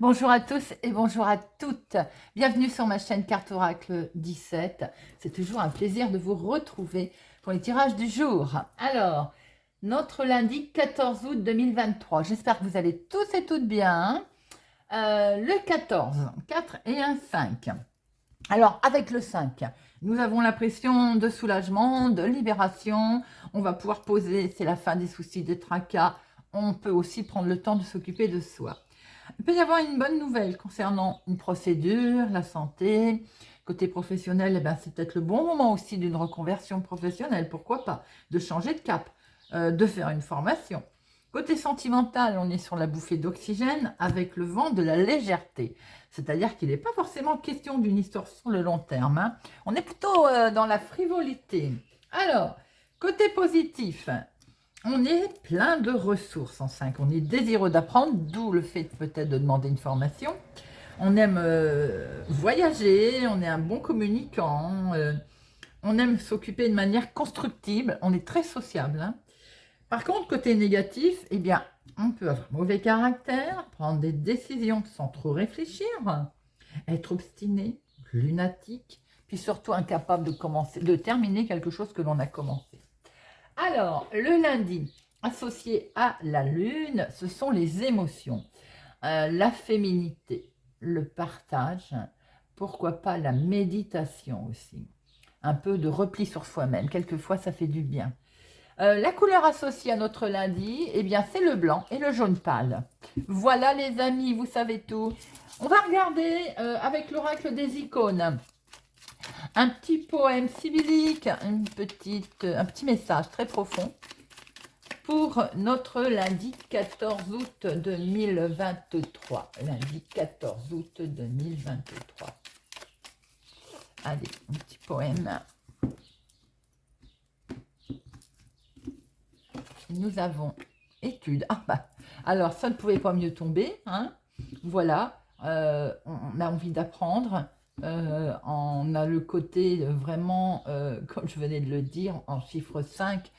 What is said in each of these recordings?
Bonjour à tous et bonjour à toutes. Bienvenue sur ma chaîne Carte Oracle 17. C'est toujours un plaisir de vous retrouver pour les tirages du jour. Alors, notre lundi 14 août 2023. J'espère que vous allez tous et toutes bien. Le 14, 4 et un 5. Alors, avec le 5, nous avons l'impression de soulagement, de libération. On va pouvoir poser, c'est la fin des soucis, des tracas. On peut aussi prendre le temps de s'occuper de soi. Il peut y avoir une bonne nouvelle concernant une procédure, la santé. Côté professionnel, c'est peut-être le bon moment aussi d'une reconversion professionnelle. Pourquoi pas? De changer de cap, de faire une formation. Côté sentimental, on est sur la bouffée d'oxygène avec le vent de la légèreté. C'est-à-dire qu'il n'est pas forcément question d'une histoire sur le long terme, hein. On est plutôt dans la frivolité. Alors, côté positif, on est plein de ressources en 5. On est désireux d'apprendre, d'où le fait peut-être de demander une formation. On aime voyager, on est un bon communicant, on aime s'occuper de manière constructive, on est très sociable, hein. Par contre, côté négatif, eh bien, on peut avoir mauvais caractère, prendre des décisions sans trop réfléchir, être obstiné, lunatique, puis surtout incapable de terminer quelque chose que l'on a commencé. Alors, le lundi, associé à la lune, ce sont les émotions, la féminité, le partage, pourquoi pas la méditation aussi. Un peu de repli sur soi-même, quelquefois ça fait du bien. La couleur associée à notre lundi, eh bien, c'est le blanc et le jaune pâle. Voilà les amis, vous savez tout. On va regarder avec l'oracle des icônes. Un petit poème sibylique, un petit message très profond pour notre lundi 14 août 2023. Lundi 14 août 2023. Allez, un petit poème. Nous avons étude. Alors, ça ne pouvait pas mieux tomber, hein. Voilà, on a envie d'apprendre. On a le côté vraiment, comme je venais de le dire, en chiffre 5,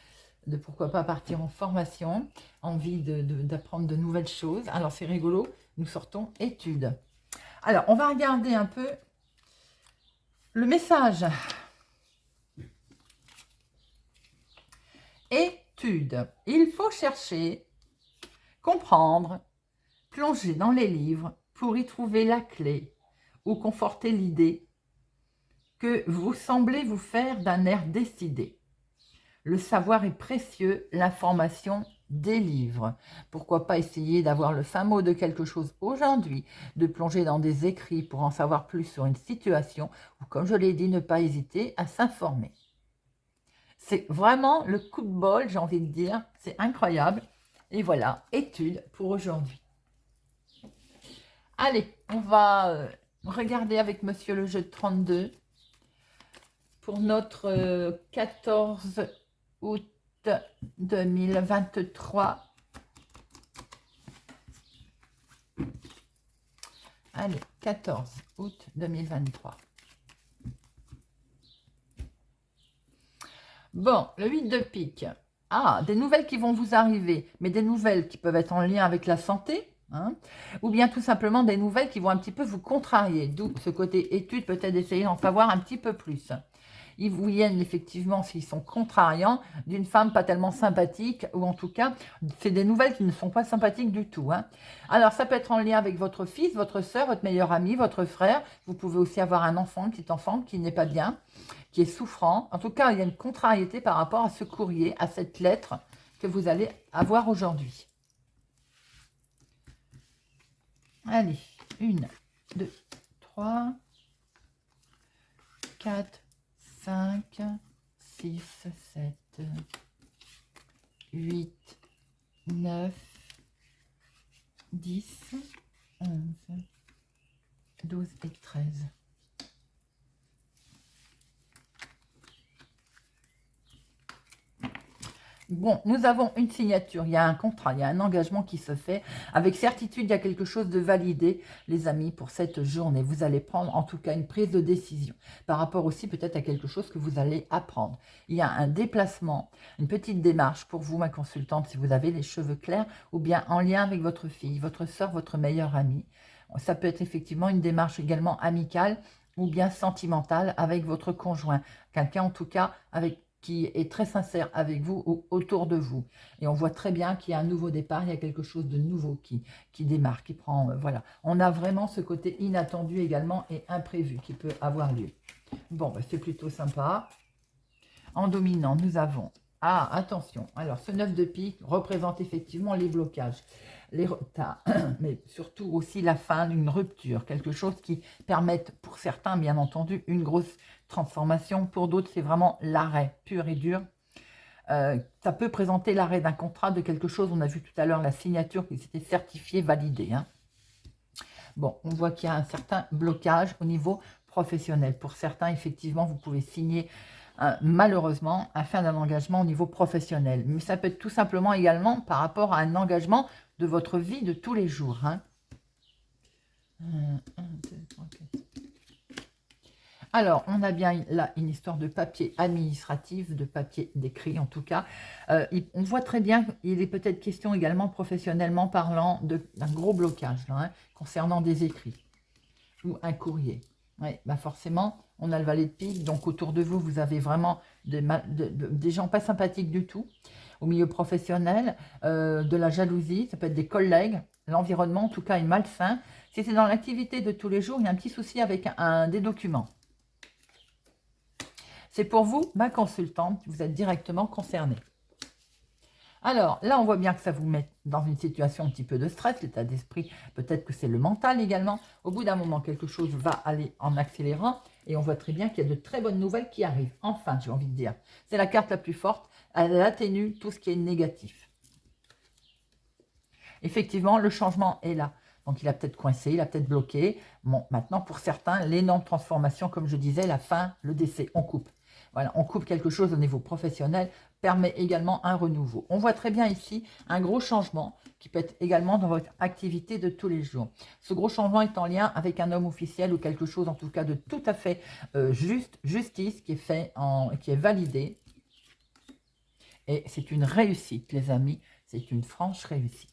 de pourquoi pas partir en formation, envie d'apprendre de nouvelles choses. Alors, c'est rigolo, nous sortons études. Alors, on va regarder un peu le message. Étude. Il faut chercher, comprendre, plonger dans les livres pour y trouver la clé ou conforter l'idée que vous semblez vous faire d'un air décidé. Le savoir est précieux, l'information délivre. Pourquoi pas essayer d'avoir le fin mot de quelque chose aujourd'hui, de plonger dans des écrits pour en savoir plus sur une situation, ou comme je l'ai dit, ne pas hésiter à s'informer. C'est vraiment le coup de bol, j'ai envie de dire, c'est incroyable. Et voilà, étude pour aujourd'hui. Allez, on va regarder avec Monsieur le jeu de 32 pour notre 14 août 2023. Allez, 14 août 2023. Bon, le 8 de pique. Ah, des nouvelles qui vont vous arriver, mais des nouvelles qui peuvent être en lien avec la santé, hein, ou bien tout simplement des nouvelles qui vont un petit peu vous contrarier, d'où ce côté étude, peut-être d'essayer d'en savoir un petit peu plus. Ils vous viennent effectivement, s'ils sont contrariants, d'une femme pas tellement sympathique, ou en tout cas, c'est des nouvelles qui ne sont pas sympathiques du tout, hein. Alors, ça peut être en lien avec votre fils, votre soeur, votre meilleur ami, votre frère. Vous pouvez aussi avoir un enfant, un petit enfant qui n'est pas bien, qui est souffrant. En tout cas, il y a une contrariété par rapport à ce courrier, à cette lettre que vous allez avoir aujourd'hui. Allez, 1, 2, 3, 4, 5, 6, 7, 8, 9, 10, 11, 12 et 13. Bon, nous avons une signature, il y a un contrat, il y a un engagement qui se fait. Avec certitude, il y a quelque chose de validé, les amis, pour cette journée. Vous allez prendre en tout cas une prise de décision par rapport aussi peut-être à quelque chose que vous allez apprendre. Il y a un déplacement, une petite démarche pour vous, ma consultante, si vous avez les cheveux clairs ou bien en lien avec votre fille, votre soeur, votre meilleure amie. Ça peut être effectivement une démarche également amicale ou bien sentimentale avec votre conjoint. Quelqu'un en tout cas avec qui est très sincère avec vous ou autour de vous. Et on voit très bien qu'il y a un nouveau départ, il y a quelque chose de nouveau qui démarre, qui prend, voilà. On a vraiment ce côté inattendu également et imprévu qui peut avoir lieu. Bon, bah, c'est plutôt sympa. En dominant, nous avons... Ah, attention. Alors, ce 9 de pique représente effectivement les blocages, les retards, mais surtout aussi la fin d'une rupture, quelque chose qui permette pour certains, bien entendu, une grosse transformation. Pour d'autres, c'est vraiment l'arrêt pur et dur. Ça peut présenter l'arrêt d'un contrat, de quelque chose. On a vu tout à l'heure la signature qui s'était certifiée, validée. Hein. Bon, on voit qu'il y a un certain blocage au niveau professionnel. Pour certains, effectivement, vous pouvez signer malheureusement à fin d'un engagement au niveau professionnel. Mais ça peut être tout simplement également par rapport à un engagement de votre vie de tous les jours. Hein. Alors, on a bien là une histoire de papier administratif, de papier d'écrit en tout cas. On voit très bien qu'il est peut-être question également professionnellement parlant d'un gros blocage là, hein, concernant des écrits ou un courrier. Ouais, bah forcément, on a le valet de pique, donc autour de vous, vous avez vraiment des gens pas sympathiques du tout. Au milieu professionnel, de la jalousie, ça peut être des collègues, l'environnement en tout cas est malsain. Si c'est dans l'activité de tous les jours, il y a un petit souci avec des documents. C'est pour vous, ma consultante, vous êtes directement concerné. Alors, là, on voit bien que ça vous met dans une situation un petit peu de stress, l'état d'esprit, peut-être que c'est le mental également. Au bout d'un moment, quelque chose va aller en accélérant et on voit très bien qu'il y a de très bonnes nouvelles qui arrivent. Enfin, j'ai envie de dire, c'est la carte la plus forte, elle atténue tout ce qui est négatif. Effectivement, le changement est là. Donc, il a peut-être coincé, il a peut-être bloqué. Bon, maintenant, pour certains, l'énorme transformation, comme je disais, la fin, le décès, on coupe. Voilà, on coupe quelque chose au niveau professionnel, permet également un renouveau. On voit très bien ici un gros changement qui peut être également dans votre activité de tous les jours. Ce gros changement est en lien avec un homme officiel ou quelque chose en tout cas de tout à fait justice qui est fait, qui est validé. Et c'est une réussite, les amis, c'est une franche réussite.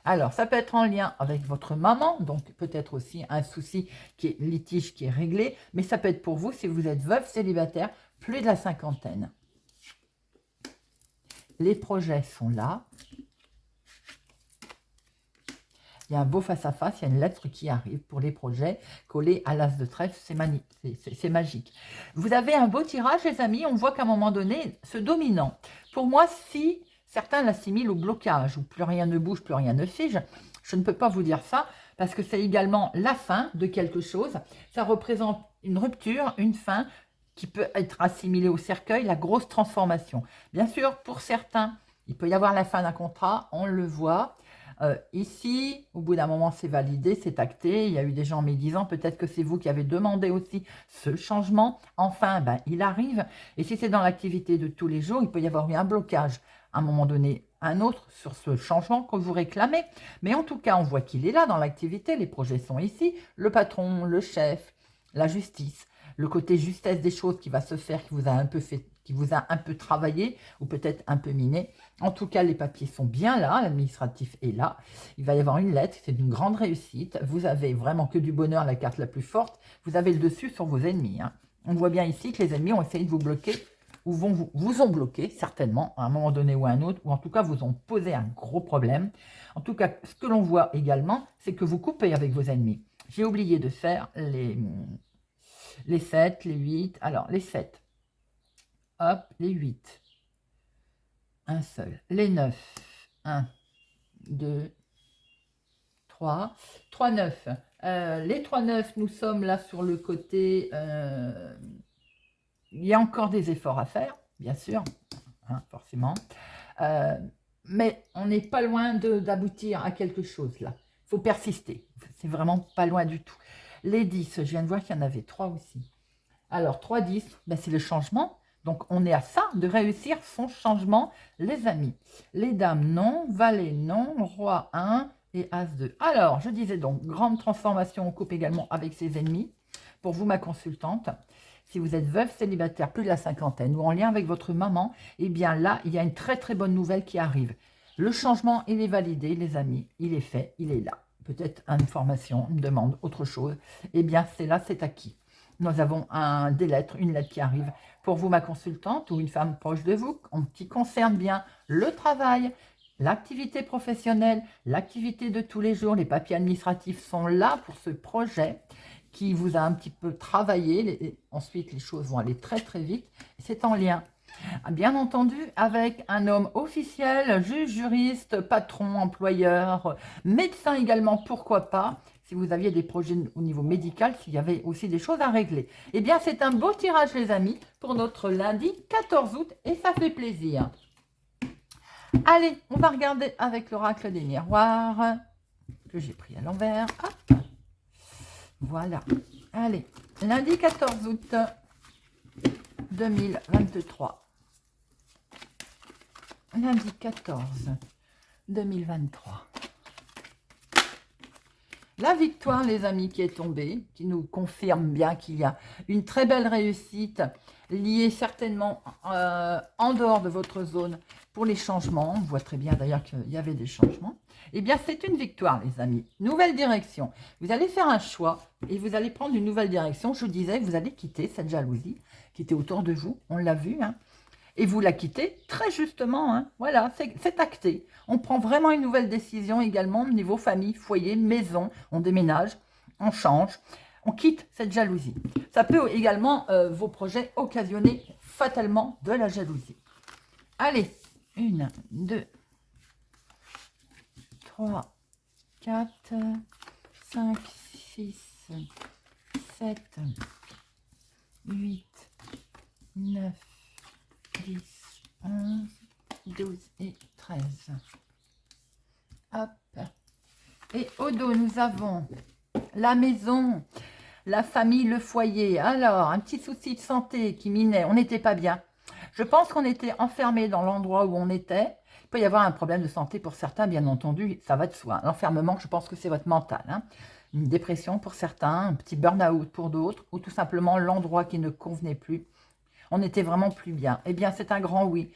Alors, ça peut être en lien avec votre maman, donc peut-être aussi un souci qui est litige, qui est réglé, mais ça peut être pour vous si vous êtes veuve, célibataire, plus de la cinquantaine. Les projets sont là. Il y a un beau face-à-face, il y a une lettre qui arrive pour les projets, collée à l'as de trèfle, c'est magique. Vous avez un beau tirage, les amis, on voit qu'à un moment donné, ce dominant, pour moi, si... Certains l'assimilent au blocage, où plus rien ne bouge, plus rien ne fige. Je ne peux pas vous dire ça, parce que c'est également la fin de quelque chose. Ça représente une rupture, une fin, qui peut être assimilée au cercueil, la grosse transformation. Bien sûr, pour certains, il peut y avoir la fin d'un contrat, on le voit. Ici, au bout d'un moment, c'est validé, c'est acté. Il y a eu des gens médisants, peut-être que c'est vous qui avez demandé aussi ce changement. Enfin, ben, il arrive. Et si c'est dans l'activité de tous les jours, il peut y avoir eu un blocage à un moment donné, un autre sur ce changement que vous réclamez. Mais en tout cas, on voit qu'il est là dans l'activité, les projets sont ici, le patron, le chef, la justice, le côté justesse des choses qui va se faire, qui vous a un peu fait, qui vous a un peu travaillé ou peut-être un peu miné. En tout cas, les papiers sont bien là, l'administratif est là. Il va y avoir une lettre, c'est une grande réussite. Vous avez vraiment que du bonheur, la carte la plus forte. Vous avez le dessus sur vos ennemis. Hein. On voit bien ici que les ennemis ont essayé de vous bloquer ou vous ont bloqué, certainement, à un moment donné ou à un autre, ou en tout cas vous ont posé un gros problème. En tout cas, ce que l'on voit également, c'est que vous coupez avec vos ennemis. J'ai oublié de faire les 7, les 8. Alors, les 7. Hop, les 8. Un seul. Les 9. 1, 2, 3. 3, 9. Les 3, 9, nous sommes là sur le côté... il y a encore des efforts à faire, bien sûr, hein, forcément. Mais on n'est pas loin d'aboutir à quelque chose là. Il faut persister. C'est vraiment pas loin du tout. Les 10, je viens de voir qu'il y en avait 3 aussi. Alors, 3, 10, ben, c'est le changement. Donc, on est à ça, de réussir son changement, les amis. Les dames, non. Valet, non. Roi, 1 et As, 2. Alors, je disais donc, grande transformation, on coupe également avec ses ennemis. Pour vous, ma consultante, si vous êtes veuve, célibataire, plus de la cinquantaine ou en lien avec votre maman, eh bien là, il y a une très très bonne nouvelle qui arrive. Le changement, il est validé, les amis. Il est fait, il est là. peut-être une formation, une demande, autre chose, eh bien c'est là, c'est acquis. Nous avons des lettres, une lettre qui arrive pour vous, ma consultante, ou une femme proche de vous, qui concerne bien le travail, l'activité professionnelle, l'activité de tous les jours. Les papiers administratifs sont là pour ce projet qui vous a un petit peu travaillé. Ensuite, les choses vont aller très très vite. C'est en lien, bien entendu, avec un homme officiel, juge, juriste, patron, employeur, médecin également, pourquoi pas, si vous aviez des projets au niveau médical, s'il y avait aussi des choses à régler. Eh bien, c'est un beau tirage, les amis, pour notre lundi 14 août, et ça fait plaisir. Allez, on va regarder avec l'oracle des miroirs, que j'ai pris à l'envers. Hop. Voilà. Allez, lundi 14 août 2023. Lundi 14 2023. La victoire, les amis, qui est tombée, qui nous confirme bien qu'il y a une très belle réussite liée certainement en dehors de votre zone pour les changements. On voit très bien d'ailleurs qu'il y avait des changements. Eh bien, c'est une victoire, les amis. Nouvelle direction. Vous allez faire un choix et vous allez prendre une nouvelle direction. Je vous disais, vous allez quitter cette jalousie qui était autour de vous. On l'a vu, hein. Et vous la quittez très justement, hein. Voilà, c'est acté. On prend vraiment une nouvelle décision également au niveau famille, foyer, maison. On déménage, on change, on quitte cette jalousie. Ça peut également, vos projets, occasionner fatalement de la jalousie. Allez, 1, 2, 3, 4, 5, 6, 7, 8, 9, 10, 11, 12 et 13. Hop. Et au dos, nous avons la maison, la famille, le foyer. Alors, un petit souci de santé qui minait. On n'était pas bien. Je pense qu'on était enfermé dans l'endroit où on était. Il peut y avoir un problème de santé pour certains, bien entendu. Ça va de soi. L'enfermement, je pense que c'est votre mental, hein. Une dépression pour certains, un petit burn-out pour d'autres, ou tout simplement l'endroit qui ne convenait plus. On n'était vraiment plus bien. Eh bien, c'est un grand oui.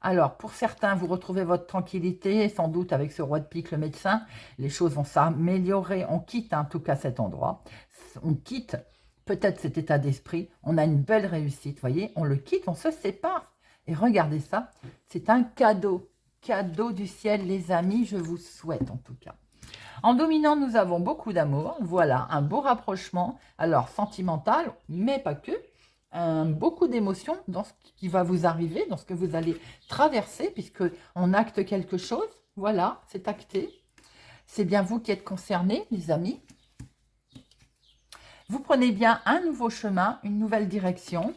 Alors, pour certains, vous retrouvez votre tranquillité, sans doute avec ce roi de pique, le médecin. Les choses vont s'améliorer. On quitte en tout cas cet endroit. On quitte peut-être cet état d'esprit. On a une belle réussite, voyez. On le quitte, on se sépare. Et regardez ça, c'est un cadeau. Cadeau du ciel, les amis, je vous souhaite en tout cas. En dominant, nous avons beaucoup d'amour. Voilà, un beau rapprochement. Alors, sentimental, mais pas que. Beaucoup d'émotions dans ce qui va vous arriver, dans ce que vous allez traverser, puisque on acte quelque chose. Voilà, c'est acté. C'est bien vous qui êtes concernés, les amis. Vous prenez bien un nouveau chemin, une nouvelle direction,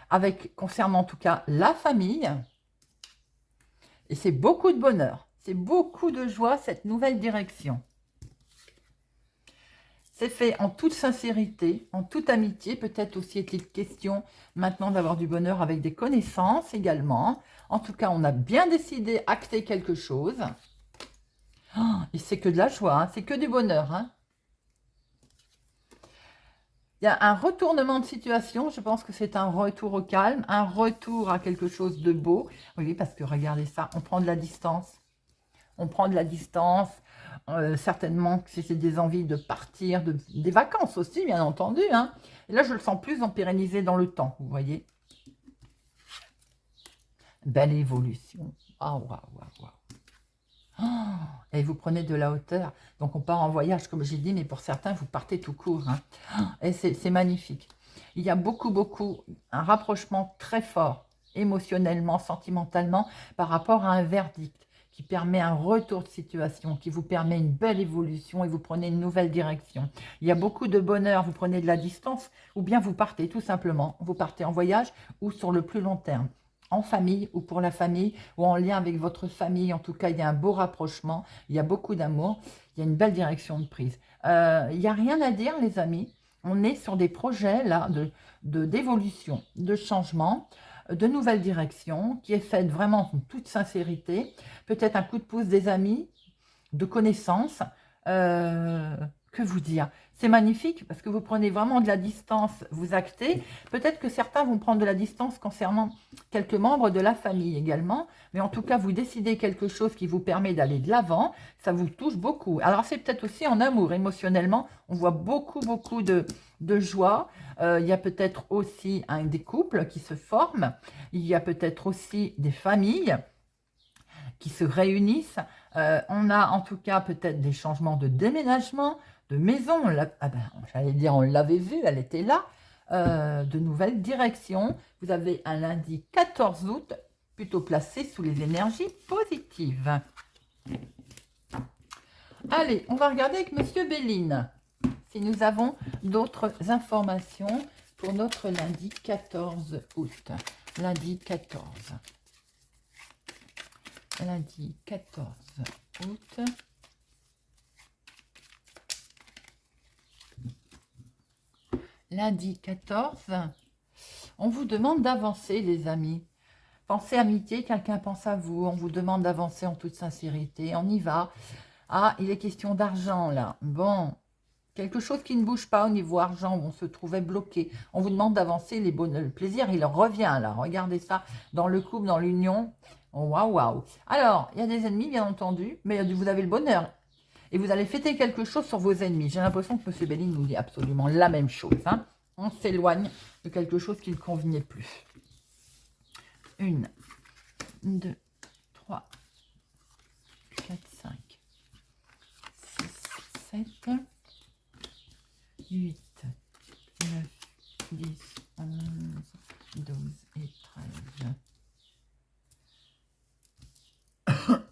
avec, concernant en tout cas la famille. Et c'est beaucoup de bonheur, c'est beaucoup de joie, cette nouvelle direction. C'est fait en toute sincérité, en toute amitié. Peut-être aussi est-il question maintenant d'avoir du bonheur avec des connaissances également. En tout cas, on a bien décidé, acter quelque chose. Oh, et c'est que de la joie, hein, c'est que du bonheur. Hein. Il y a un retournement de situation. Je pense que c'est un retour au calme, un retour à quelque chose de beau. Oui, parce que regardez ça, on prend de la distance. On prend de la distance. Certainement que c'est des envies de partir, des vacances aussi, bien entendu. Hein. Et là, je le sens plus en pérennisé dans le temps, vous voyez. Belle évolution. Ah, waouh, waouh, waouh. Et vous prenez de la hauteur. Donc, on part en voyage, comme j'ai dit, mais pour certains, vous partez tout court. Hein. Et c'est magnifique. Il y a beaucoup, un rapprochement très fort, émotionnellement, sentimentalement, par rapport à un verdict qui permet un retour de situation, qui vous permet une belle évolution et vous prenez une nouvelle direction. Il y a beaucoup de bonheur, vous prenez de la distance ou bien vous partez tout simplement. Vous partez en voyage ou sur le plus long terme, en famille ou pour la famille ou en lien avec votre famille. En tout cas, il y a un beau rapprochement, il y a beaucoup d'amour, il y a une belle direction de prise. Il n'y a rien à dire, les amis. On est sur des projets là d'évolution, de changement, de nouvelles directions, qui est faite vraiment en toute sincérité. Peut-être un coup de pouce des amis, de connaissances, que vous dire? C'est magnifique parce que vous prenez vraiment de la distance, vous actez. Peut-être que certains vont prendre de la distance concernant quelques membres de la famille également. Mais en tout cas, vous décidez quelque chose qui vous permet d'aller de l'avant. Ça vous touche beaucoup. Alors, c'est peut-être aussi en amour, émotionnellement. On voit beaucoup, beaucoup de joie. Il y a peut-être aussi des couples qui se forment. Il y a peut-être aussi des familles qui se réunissent. On a en tout cas peut-être des changements de déménagement, de maison. J'allais dire, on l'avait vu, elle était là. De nouvelles directions. Vous avez un lundi 14 août, plutôt placé sous les énergies positives. Allez, on va regarder avec Monsieur Béline si nous avons d'autres informations pour notre lundi 14 août. Lundi 14. Lundi 14 août. Lundi 14. On vous demande d'avancer, les amis. Pensez amitié, quelqu'un pense à vous. On vous demande d'avancer en toute sincérité. On y va. Ah, il est question d'argent, là. Bon, quelque chose qui ne bouge pas au niveau argent, où on se trouvait bloqué. On vous demande d'avancer, le plaisir, il revient, là. Regardez ça, dans le couple, dans l'union. Oh, waouh, waouh. Alors, il y a des ennemis, bien entendu, mais vous avez le bonheur. Et vous allez fêter quelque chose sur vos ennemis. J'ai l'impression que M. Béline nous dit absolument la même chose. Hein. On s'éloigne de quelque chose qui ne convenait plus. 1, 2, 3, 4, 5, 6, 7, 8, 9, 10, 11, 12 et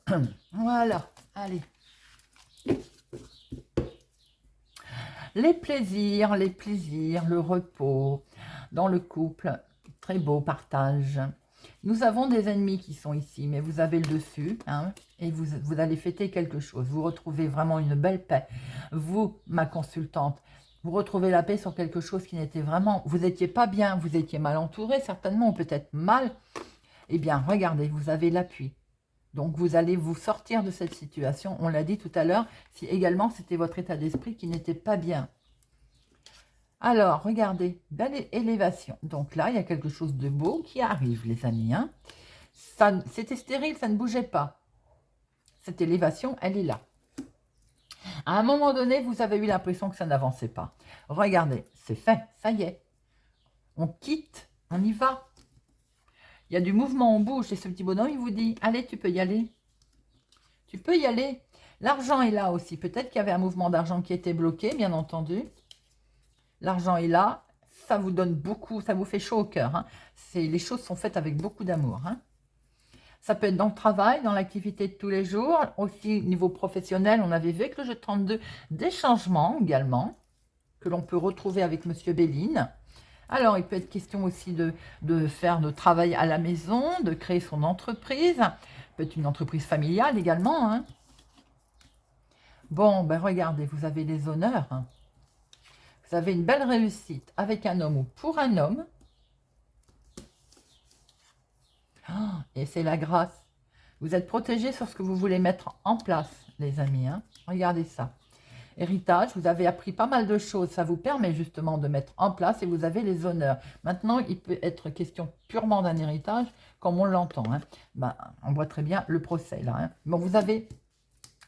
13. Voilà, allez. Les plaisirs, le repos dans le couple, très beau partage. Nous avons des ennemis qui sont ici, mais vous avez le dessus, hein, et vous allez fêter quelque chose. Vous retrouvez vraiment une belle paix. Vous, ma consultante, vous retrouvez la paix sur quelque chose qui n'était vraiment... Vous n'étiez pas bien, vous étiez mal entouré, certainement, ou peut-être mal. Eh bien, regardez, vous avez l'appui. Donc, vous allez vous sortir de cette situation. On l'a dit tout à l'heure, si également c'était votre état d'esprit qui n'était pas bien. Alors, regardez, belle élévation. Donc là, il y a quelque chose de beau qui arrive, les amis. Hein. C'était stérile, ça ne bougeait pas. Cette élévation, elle est là. À un moment donné, vous avez eu l'impression que ça n'avançait pas. Regardez, c'est fait, ça y est. On quitte, on y va. Il y a du mouvement, on bouge. Et ce petit bonhomme, il vous dit, allez, tu peux y aller. Tu peux y aller. L'argent est là aussi. Peut-être qu'il y avait un mouvement d'argent qui était bloqué, bien entendu. L'argent est là. Ça vous donne beaucoup, ça vous fait chaud au cœur. Hein. Les choses sont faites avec beaucoup d'amour. Hein. Ça peut être dans le travail, dans l'activité de tous les jours. Aussi, au niveau professionnel, on avait vu avec le jeu 32 des changements également, que l'on peut retrouver avec Monsieur Béline. Alors, il peut être question aussi de faire de travail à la maison, de créer son entreprise. Peut être une entreprise familiale également. Hein. Bon, ben regardez, vous avez les honneurs. Hein. Vous avez une belle réussite avec un homme ou pour un homme. Oh, et c'est la grâce. Vous êtes protégé sur ce que vous voulez mettre en place, les amis. Hein. Regardez ça. Héritage, vous avez appris pas mal de choses. Ça vous permet justement de mettre en place et vous avez les honneurs. Maintenant, il peut être question purement d'un héritage, comme on l'entend. Hein. Ben, on voit très bien le procès là. Hein. Bon, vous avez...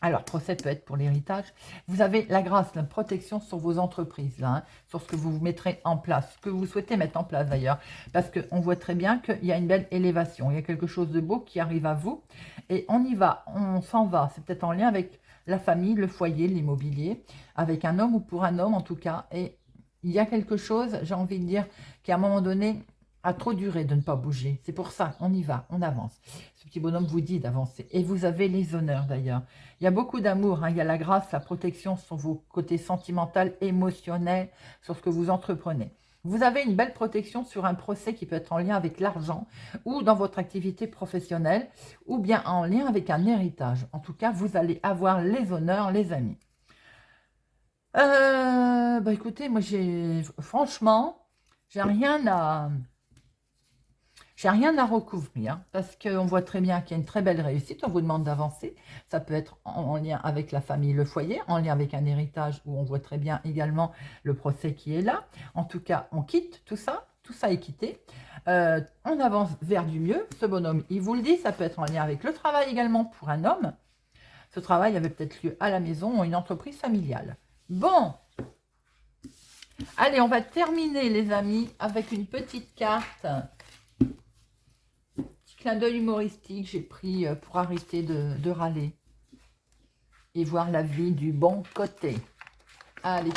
Alors, procès peut être pour l'héritage. Vous avez la grâce, la protection sur vos entreprises, là, hein, sur ce que vous mettrez en place, ce que vous souhaitez mettre en place d'ailleurs. Parce qu'on voit très bien qu'il y a une belle élévation. Il y a quelque chose de beau qui arrive à vous. Et on y va, on s'en va. C'est peut-être en lien avec la famille, le foyer, l'immobilier, avec un homme ou pour un homme en tout cas. Et il y a quelque chose, j'ai envie de dire, qui à un moment donné a trop duré de ne pas bouger. C'est pour ça, on y va, on avance. Ce petit bonhomme vous dit d'avancer. Et vous avez les honneurs d'ailleurs. Il y a beaucoup d'amour, hein. Il y a la grâce, la protection sur vos côtés sentimental, émotionnel, sur ce que vous entreprenez. Vous avez une belle protection sur un procès qui peut être en lien avec l'argent ou dans votre activité professionnelle ou bien en lien avec un héritage. En tout cas, vous allez avoir les honneurs, les amis. Bah écoutez, moi franchement, j'ai rien à... J'ai rien à recouvrir parce qu'on voit très bien qu'il y a une très belle réussite. On vous demande d'avancer. Ça peut être en lien avec la famille, le foyer, en lien avec un héritage où on voit très bien également le procès qui est là. En tout cas, on quitte tout ça. Tout ça est quitté. On avance vers du mieux. Ce bonhomme, il vous le dit, ça peut être en lien avec le travail également pour un homme. Ce travail avait peut-être lieu à la maison ou une entreprise familiale. Bon, allez, on va terminer les amis avec une petite carte. Petit clin d'œil humoristique, j'ai pris pour arrêter de râler et voir la vie du bon côté. Allez,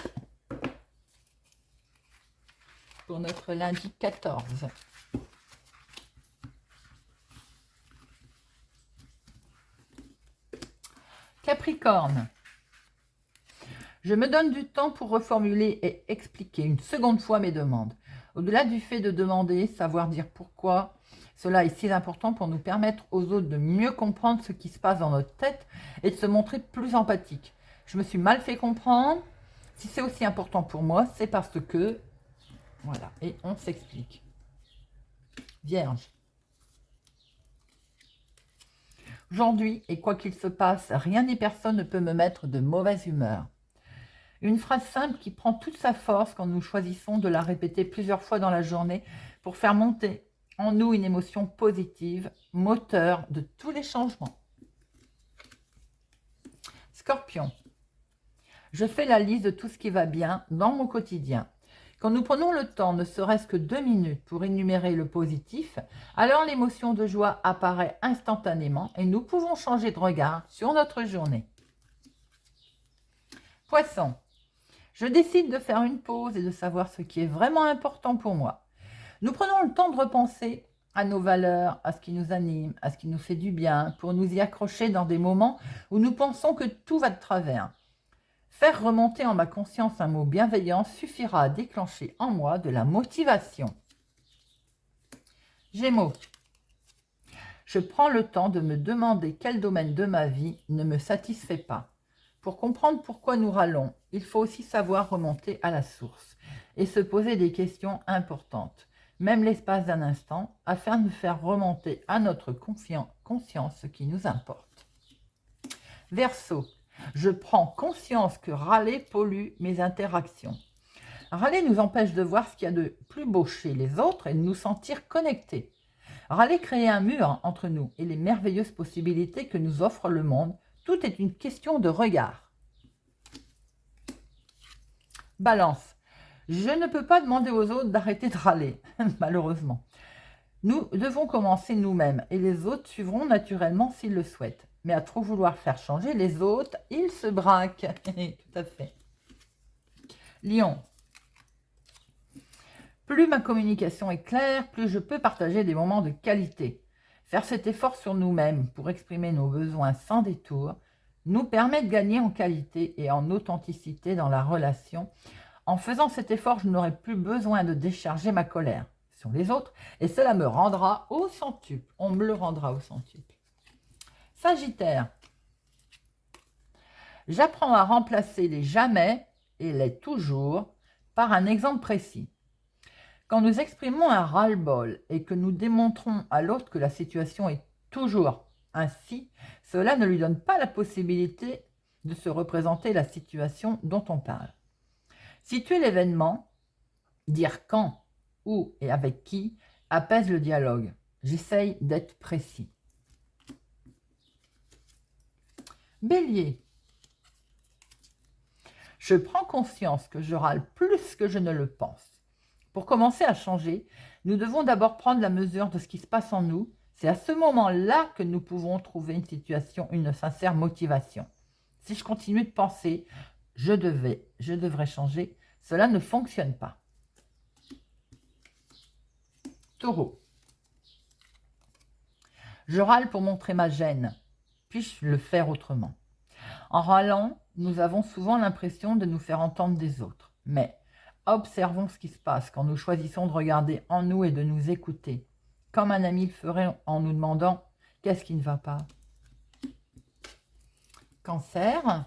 pour notre lundi 14. Capricorne. Je me donne du temps pour reformuler et expliquer une seconde fois mes demandes. Au-delà du fait de demander, savoir dire pourquoi, cela est si important pour nous permettre aux autres de mieux comprendre ce qui se passe dans notre tête et de se montrer plus empathique. Je me suis mal fait comprendre. Si c'est aussi important pour moi, c'est parce que... Voilà, et on s'explique. Vierge. Aujourd'hui, et quoi qu'il se passe, rien ni personne ne peut me mettre de mauvaise humeur. Une phrase simple qui prend toute sa force quand nous choisissons de la répéter plusieurs fois dans la journée pour faire monter en nous une émotion positive, moteur de tous les changements. Scorpion. Je fais la liste de tout ce qui va bien dans mon quotidien. Quand nous prenons le temps, ne serait-ce que 2 minutes, pour énumérer le positif, alors l'émotion de joie apparaît instantanément et nous pouvons changer de regard sur notre journée. Poisson. Je décide de faire une pause et de savoir ce qui est vraiment important pour moi. Nous prenons le temps de repenser à nos valeurs, à ce qui nous anime, à ce qui nous fait du bien, pour nous y accrocher dans des moments où nous pensons que tout va de travers. Faire remonter en ma conscience un mot bienveillant suffira à déclencher en moi de la motivation. Gémeaux. Je prends le temps de me demander quel domaine de ma vie ne me satisfait pas. Pour comprendre pourquoi nous râlons, il faut aussi savoir remonter à la source et se poser des questions importantes, même l'espace d'un instant, afin de faire remonter à notre conscience ce qui nous importe. Verseau. Je prends conscience que râler pollue mes interactions. Râler nous empêche de voir ce qu'il y a de plus beau chez les autres et de nous sentir connectés. Râler crée un mur entre nous et les merveilleuses possibilités que nous offre le monde. Tout est une question de regard. Balance. Je ne peux pas demander aux autres d'arrêter de râler, malheureusement. Nous devons commencer nous-mêmes et les autres suivront naturellement s'ils le souhaitent. Mais à trop vouloir faire changer les autres, ils se braquent. Tout à fait. Lion. Plus ma communication est claire, plus je peux partager des moments de qualité. Faire cet effort sur nous-mêmes pour exprimer nos besoins sans détour nous permet de gagner en qualité et en authenticité dans la relation. En faisant cet effort, je n'aurai plus besoin de décharger ma colère sur les autres et cela me rendra au centuple. On me le rendra au centuple. Sagittaire. J'apprends à remplacer les jamais et les toujours par un exemple précis. Quand nous exprimons un ras-le-bol et que nous démontrons à l'autre que la situation est toujours ainsi, cela ne lui donne pas la possibilité de se représenter la situation dont on parle. Situer l'événement, dire quand, où et avec qui, apaise le dialogue. J'essaye d'être précis. Bélier. Je prends conscience que je râle plus que je ne le pense. Pour commencer à changer, nous devons d'abord prendre la mesure de ce qui se passe en nous. C'est à ce moment-là que nous pouvons trouver une sincère motivation. Si je continue de penser « je devrais changer », cela ne fonctionne pas. Taureau. Je râle pour montrer ma gêne. Puis-je le faire autrement? En râlant, nous avons souvent l'impression de nous faire entendre des autres. Mais observons ce qui se passe quand nous choisissons de regarder en nous et de nous écouter, comme un ami le ferait en nous demandant « qu'est-ce qui ne va pas ?» Cancer.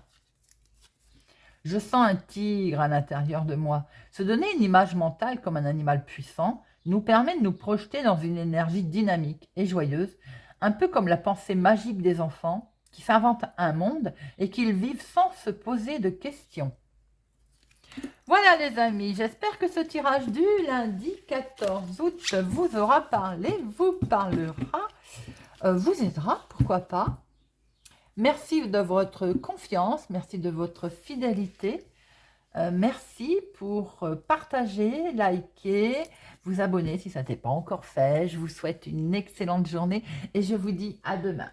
Je sens un tigre à l'intérieur de moi. Se donner une image mentale comme un animal puissant nous permet de nous projeter dans une énergie dynamique et joyeuse, un peu comme la pensée magique des enfants qui s'inventent un monde et qu'ils vivent sans se poser de questions. Voilà les amis, j'espère que ce tirage du lundi 14 août vous aura parlé, vous parlera, vous aidera, pourquoi pas. Merci de votre confiance, merci de votre fidélité. Merci pour partager, liker, vous abonner si ça n'était pas encore fait. Je vous souhaite une excellente journée et je vous dis à demain.